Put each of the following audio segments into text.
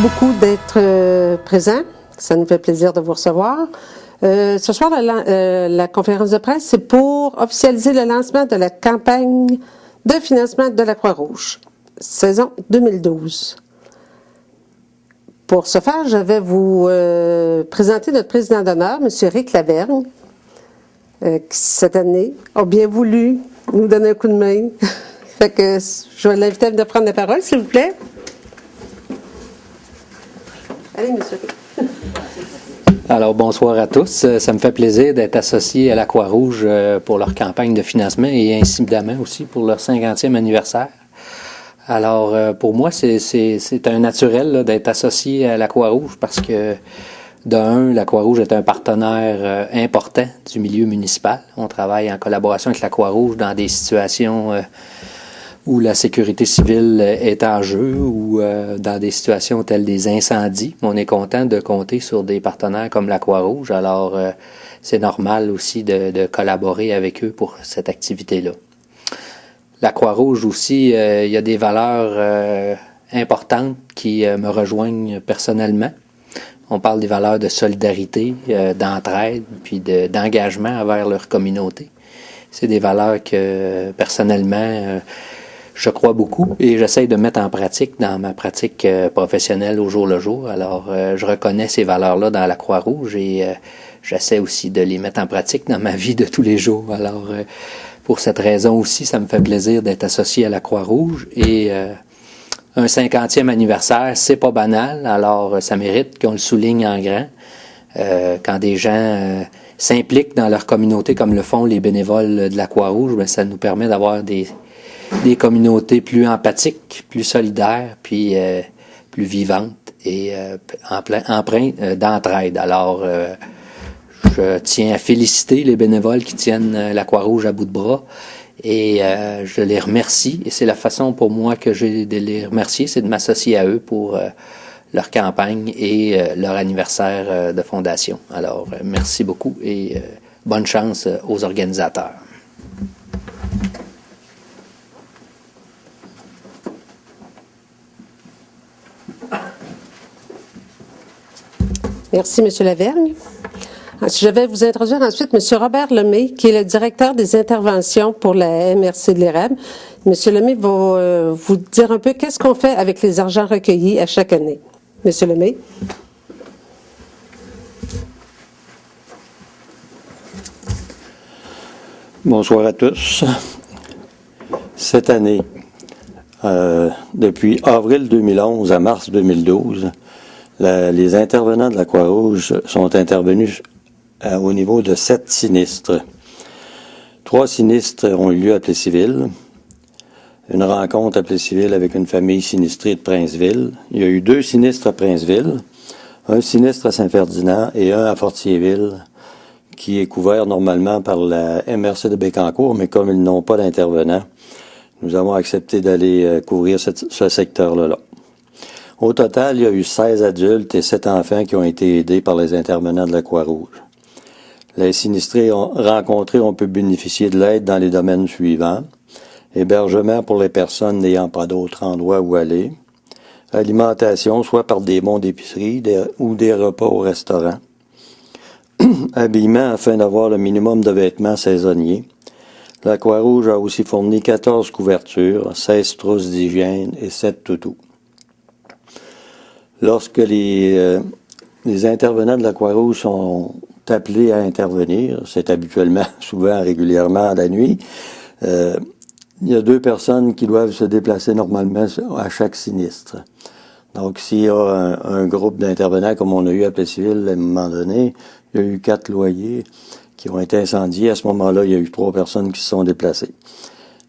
beaucoup d'être présent. Ça nous fait plaisir de vous recevoir. Ce soir, la conférence de presse, c'est pour officialiser le lancement de la campagne de financement de la Croix-Rouge, saison 2012. Pour ce faire, je vais vous présenter notre président d'honneur, M. Rick Lavergne, qui, cette année, a bien voulu nous donner un coup de main. Fait que je vais l'inviter à venir prendre la parole, s'il vous plaît. Allez, M. Rick. Alors, bonsoir à tous. Ça me fait plaisir d'être associé à la Croix-Rouge pour leur campagne de financement et incidemment aussi pour leur 50e anniversaire. Alors, pour moi, c'est un naturel là, d'être associé à la Croix-Rouge parce que, la Croix-Rouge est un partenaire important du milieu municipal. On travaille en collaboration avec la Croix-Rouge dans des situations où la sécurité civile est en jeu ou dans des situations telles des incendies. On est content de compter sur des partenaires comme la Croix-Rouge. Alors, c'est normal aussi de collaborer avec eux pour cette activité-là. La Croix-Rouge aussi, il y a des valeurs importantes qui me rejoignent personnellement. On parle des valeurs de solidarité, d'entraide, puis d'engagement envers leur communauté. C'est des valeurs que, personnellement, je crois beaucoup et j'essaie de mettre en pratique dans ma pratique professionnelle au jour le jour. Alors, je reconnais ces valeurs-là dans la Croix-Rouge et j'essaie aussi de les mettre en pratique dans ma vie de tous les jours. Alors, pour cette raison aussi, ça me fait plaisir d'être associé à la Croix-Rouge et un 50e anniversaire, c'est pas banal. Alors, ça mérite qu'on le souligne en grand. Quand des gens s'impliquent dans leur communauté comme le font les bénévoles de la Croix-Rouge, bien, ça nous permet d'avoir des communautés plus empathiques, plus solidaires, puis plus vivantes et empreintes d'entraide. Alors, je tiens à féliciter les bénévoles qui tiennent la Croix-Rouge à bout de bras et je les remercie. Et c'est la façon pour moi que j'ai de les remercier, c'est de m'associer à eux pour leur campagne et leur anniversaire de fondation. Alors, merci beaucoup et bonne chance aux organisateurs. Merci, M. Lavergne. Je vais vous introduire ensuite M. Robert Lemay, qui est le directeur des interventions pour la MRC de l'Érable. M. Lemay va vous dire un peu qu'est-ce qu'on fait avec les argents recueillis à chaque année. M. Lemay. Bonsoir à tous. Cette année, depuis avril 2011 à mars 2012, les intervenants de la Croix-Rouge sont intervenus au niveau de 7 sinistres. 3 sinistres ont eu lieu à Plessisville. Une rencontre à Plessisville avec une famille sinistrée de Princeville. Il y a eu 2 sinistres à Princeville, un sinistre à Saint-Ferdinand et un à Fortierville, qui est couvert normalement par la MRC de Bécancour, mais comme ils n'ont pas d'intervenants, nous avons accepté d'aller couvrir ce secteur-là. Au total, il y a eu 16 adultes et 7 enfants qui ont été aidés par les intervenants de la Croix-Rouge. Les sinistrés rencontrés ont pu bénéficier de l'aide dans les domaines suivants. Hébergement pour les personnes n'ayant pas d'autre endroit où aller. Alimentation, soit par des bons d'épicerie ou des repas au restaurant. Habillement afin d'avoir le minimum de vêtements saisonniers. La Croix-Rouge a aussi fourni 14 couvertures, 16 trousses d'hygiène et 7 toutous. Lorsque les intervenants de la Croix-Rouge sont appelés à intervenir, c'est habituellement, souvent, régulièrement la nuit, il y a 2 personnes qui doivent se déplacer normalement à chaque sinistre. Donc, s'il y a un groupe d'intervenants, comme on a eu à Plessisville à un moment donné, il y a eu 4 loyers qui ont été incendiés. À ce moment-là, il y a eu 3 personnes qui se sont déplacées.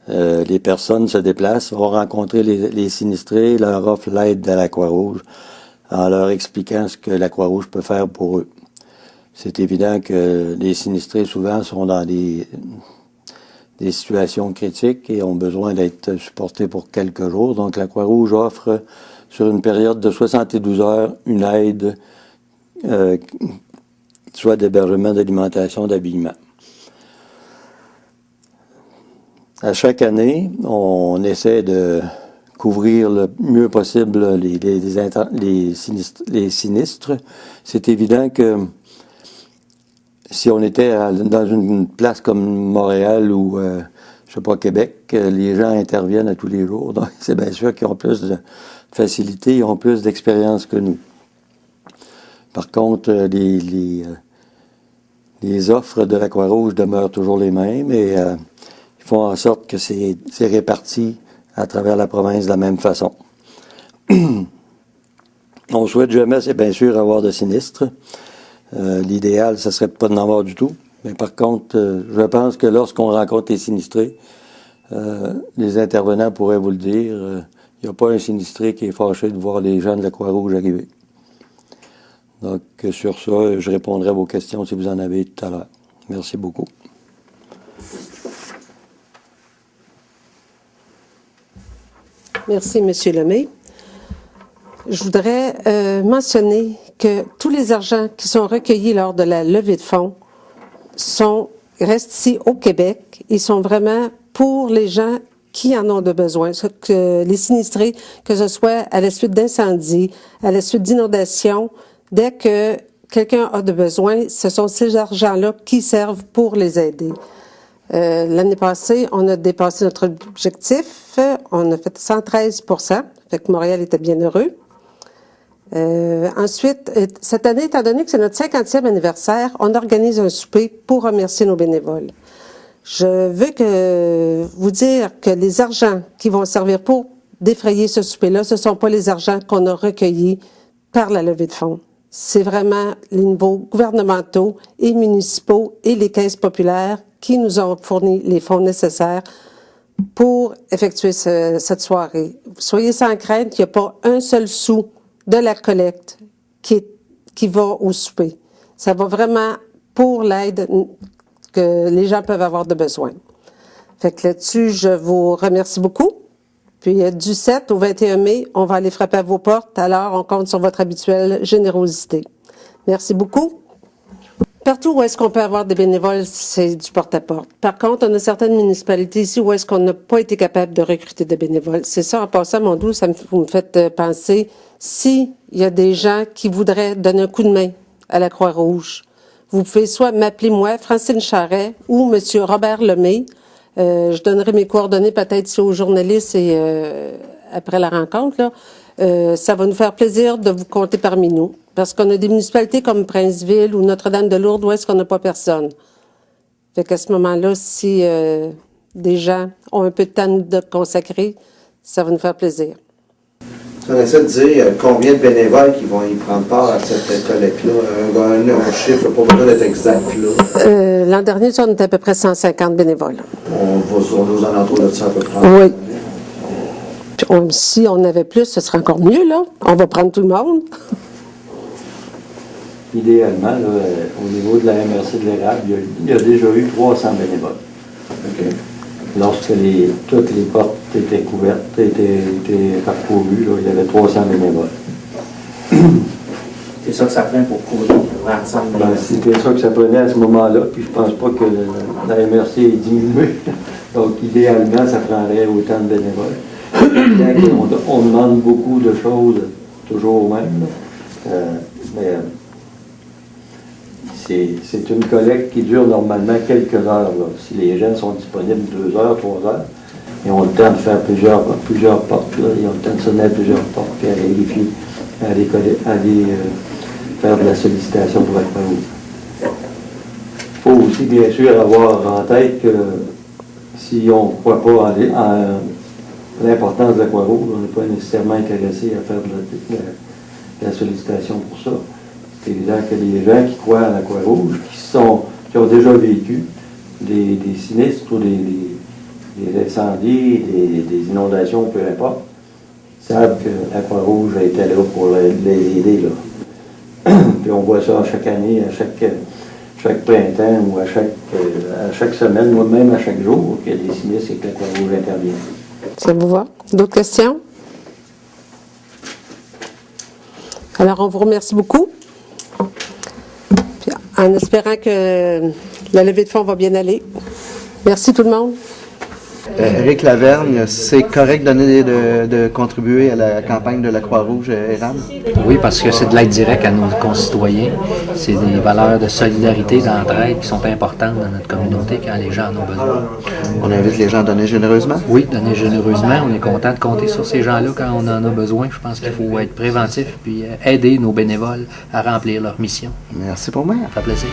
Les personnes se déplacent, vont rencontrer les sinistrés, leur offrent l'aide de la Croix-Rouge en leur expliquant ce que la Croix-Rouge peut faire pour eux. C'est évident que les sinistrés, souvent, sont dans des situations critiques et ont besoin d'être supportés pour quelques jours. Donc, la Croix-Rouge offre, sur une période de 72 heures, une aide, soit d'hébergement, d'alimentation, d'habillement. À chaque année, on essaie de couvrir le mieux possible les sinistres. C'est évident que si on était dans une place comme Montréal ou, je sais pas, Québec, les gens interviennent à tous les jours. Donc, c'est bien sûr qu'ils ont plus de facilité, ils ont plus d'expérience que nous. Par contre, les offres de la Croix-Rouge demeurent toujours les mêmes et ils font en sorte que c'est réparti à travers la province de la même façon. On souhaite jamais, c'est bien sûr, avoir de sinistres. L'idéal, ce serait pas d'en avoir du tout. Mais par contre, je pense que lorsqu'on rencontre les sinistrés, les intervenants pourraient vous le dire, il n'y a pas un sinistré qui est fâché de voir les gens de la Croix-Rouge arriver. Donc, sur ça, je répondrai à vos questions si vous en avez tout à l'heure. Merci beaucoup. Merci, M. Lemay. Je voudrais mentionner que tous les argents qui sont recueillis lors de la levée de fonds restent ici au Québec. Ils sont vraiment pour les gens qui en ont de besoin, les sinistrés, que ce soit à la suite d'incendies, à la suite d'inondations. Dès que quelqu'un a de besoin, ce sont ces argents-là qui servent pour les aider. L'année passée, on a dépassé notre objectif. On a fait 113%. Fait que Montréal était bien heureux. Ensuite, cette année, étant donné que c'est notre 50e anniversaire, on organise un souper pour remercier nos bénévoles. Je veux vous dire que les argents qui vont servir pour défrayer ce souper-là, ce ne sont pas les argents qu'on a recueillis par la levée de fonds. C'est vraiment les niveaux gouvernementaux et municipaux et les caisses populaires qui nous ont fourni les fonds nécessaires pour effectuer cette soirée. Soyez sans crainte, il n'y a pas un seul sou de la collecte qui va au souper. Ça va vraiment pour l'aide que les gens peuvent avoir de besoin. Fait que là-dessus, je vous remercie beaucoup. Puis du 7 au 21 mai, on va aller frapper à vos portes. Alors, on compte sur votre habituelle générosité. Merci beaucoup. Partout où est-ce qu'on peut avoir des bénévoles, c'est du porte-à-porte. Par contre, on a certaines municipalités ici où est-ce qu'on n'a pas été capable de recruter des bénévoles. C'est ça, en passant, mon doux, vous me faites penser, s'il y a des gens qui voudraient donner un coup de main à la Croix-Rouge, vous pouvez soit m'appeler moi, Francine Charret, ou M. Robert Lemay. Je donnerai mes coordonnées peut-être aux journalistes et après la rencontre. Là, ça va nous faire plaisir de vous compter parmi nous. Parce qu'on a des municipalités comme Princeville ou Notre-Dame-de-Lourdes où est-ce qu'on n'a pas personne. Fait qu'à ce moment-là, si des gens ont un peu de temps de consacrer, ça va nous faire plaisir. On essaie de dire combien de bénévoles qui vont y prendre part à cette collecte-là. Un chiffre, pas besoin d'être exact. L'an dernier, on était à peu près 150 bénévoles. On va aux alentours de ça à peu près. Oui. Puis si on avait plus, ce serait encore mieux, là. On va prendre tout le monde. Idéalement, là, au niveau de la MRC de l'Érable, il y a déjà eu 300 bénévoles. OK. Lorsque toutes les portes étaient couvertes, étaient parcourues, là, il y avait 300 bénévoles. C'est ça que ça prend pour couvrir l'ensemble. C'était ça que ça prenait à ce moment-là, puis je pense pas que la MRC ait diminué. Donc, idéalement, ça prendrait autant de bénévoles. On demande beaucoup de choses, toujours au même. Mais c'est une collecte qui dure normalement quelques heures. Là. Si les gens sont disponibles 2 heures, 3 heures, ils ont le temps de faire plusieurs portes. Là. Ils ont le temps de sonner à plusieurs portes, puis à vérifier, à aller faire de la sollicitation pour la Croix-Rouge. Il faut aussi, bien sûr, avoir en tête que si on ne croit pas en l'importance de la Croix-Rouge, on n'est pas nécessairement intéressé à faire de la sollicitation pour ça. C'est évident que les gens qui croient à la Croix-Rouge, qui ont déjà vécu des sinistres ou des incendies, des inondations, peu importe, savent que la Croix-Rouge a été là pour les aider. Là. Puis on voit ça chaque année, à chaque printemps ou à chaque semaine, ou même à chaque jour, qu'il y a des sinistres et que la Croix-Rouge intervient. Ça vous va? D'autres questions? Alors, on vous remercie beaucoup. Puis, en espérant que la levée de fonds va bien aller. Merci tout le monde. Éric Lavergne, c'est correct de contribuer à la campagne de la Croix-Rouge ERAM? Oui, parce que c'est de l'aide directe à nos concitoyens. C'est des valeurs de solidarité, d'entraide qui sont importantes dans notre communauté quand les gens en ont besoin. On invite les gens à donner généreusement? Oui, donner généreusement. On est content de compter sur ces gens-là quand on en a besoin. Je pense qu'il faut être préventif puis aider nos bénévoles à remplir leur mission. Merci pour moi. Ça fait plaisir.